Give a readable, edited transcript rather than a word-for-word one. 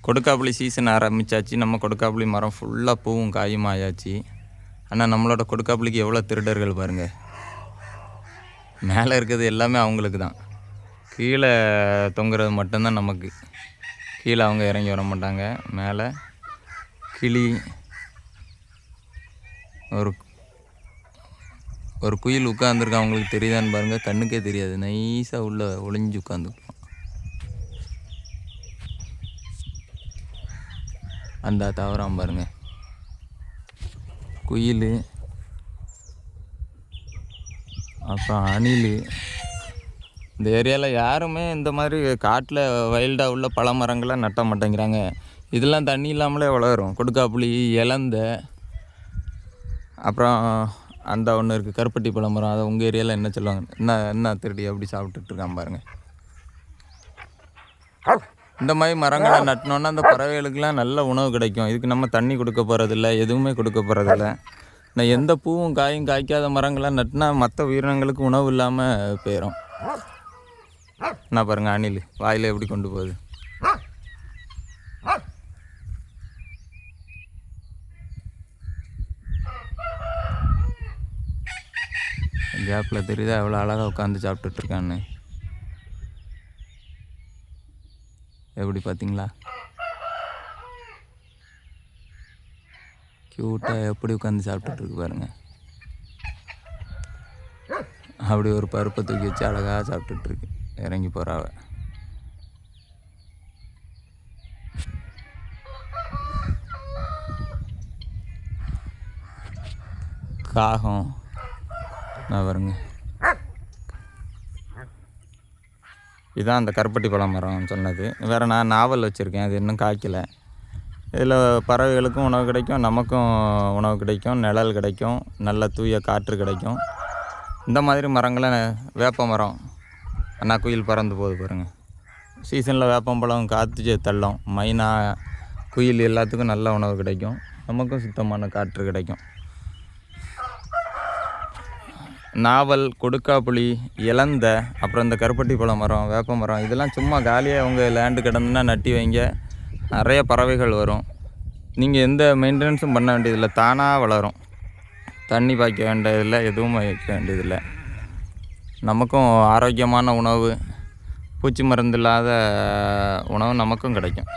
கொடுக்காப்புளி season ஆரம்பித்தாச்சு. நம்ம கொடுக்காப்புளி மரம் ஃபுல்லாக பூவும் காயும் ஆயாச்சு. ஆனால் நம்மளோட கொடுக்காப்புளிக்கு எவ்வளோ திருடர்கள் பாருங்கள். மேலே இருக்கிறது எல்லாமே அவங்களுக்கு தான், கீழே தொங்குறது மட்டும்தான் நமக்கு. கீழே அவங்க இறங்கி வர மாட்டாங்க. மேலே கிளி, ஒரு குயில் உட்காந்துருக்கு. அவங்களுக்கு தெரியுதான்னு பாருங்கள், கண்ணுக்கே தெரியாது. நைஸாக உள்ள ஒளிஞ்சு உட்காந்துக்கலாம். அந்த தவறாம பாருங்க, குயில், அப்புறம் அணில். இந்த ஏரியாவில் யாருமே இந்த மாதிரி காட்டில் வைல்டாக உள்ள பழ மரங்களை நட்ட மாட்டேங்கிறாங்க. இதெல்லாம் தண்ணி இல்லாமலே வளரும். கொடுக்காப்புளி, இலந்த, அப்புறம் அந்த ஒன்று இருக்குது கருப்பட்டி பழ மரம். அதை உங்கள் ஏரியாவில் என்ன சொல்லுவாங்க? என்ன திருடி அப்படி சாப்பிட்டுட்ருக்கான் பாருங்கள். இந்த மாதிரி மரங்களை நட்டினோன்னா அந்த பறவைகளுக்கெல்லாம் நல்ல உணவு கிடைக்கும். இதுக்கு நம்ம தண்ணி கொடுக்க போகிறதில்ல, எதுவுமே கொடுக்க போகிறதில்ல. நான் எந்த பூவும் காயும் காய்க்காத மரங்களாக நட்டினா மற்ற உயிரினங்களுக்கு உணவு இல்லாமல் போயிடும். என்ன பாருங்கள், அணில் வாயில் எப்படி கொண்டு போகுது. கேப்பில் தெரியுதா எவ்வளோ அழகாக உட்காந்து சாப்பிட்டுட்ருக்கான்னு? எப்படி பார்த்தீங்களா? க்யூட்டாக எப்படி உட்காந்து சாப்பிட்டுட்ருக்கு பாருங்கள். அப்படி ஒரு பருப்பை தூக்கி வச்சு அழகாக சாப்பிட்டுட்ருக்கு. இறங்கி போகிறாவ. காகம் நான் பாருங்க. இதுதான் அந்த கருப்பட்டி பழம் மரம் சொன்னது. வேறு நான் நாவல் வச்சுருக்கேன், அது இன்னும் காய்க்கலை. இதில் பறவைகளுக்கும் உணவு கிடைக்கும், நமக்கும் உணவு கிடைக்கும், நிழல் கிடைக்கும், நல்ல தூய காற்று கிடைக்கும். இந்த மாதிரி மரங்களை வேப்ப மரம், அண்ணா குயில் பறந்து போகுது பாருங்கள். சீசனில் வேப்பம்பழம் காற்று தள்ளும். மைனா, குயில் எல்லாத்துக்கும் நல்ல உணவு கிடைக்கும், நமக்கும் சுத்தமான காற்று கிடைக்கும். நாவல், கொடுக்காப்புளி, இலந்த, அப்புறம் இந்த கருப்பட்டி பழ மரம், வேப்ப மரம், இதெல்லாம் சும்மா காலியாக அவங்க லேண்டு கிடந்துன்னா நட்டி வைங்க. நிறைய பறவைகள் வரும். நீங்கள் எந்த மெயின்டெனன்ஸும் பண்ண வேண்டியதில்லை, தானாக வளரும். தண்ணி பாய்க்க வேண்டியதில்லை, எதுவும் வைக்க வேண்டியதில்லை. நமக்கும் ஆரோக்கியமான உணவு, பூச்சி மருந்து இல்லாத உணவு நமக்கும் கிடைக்கும்.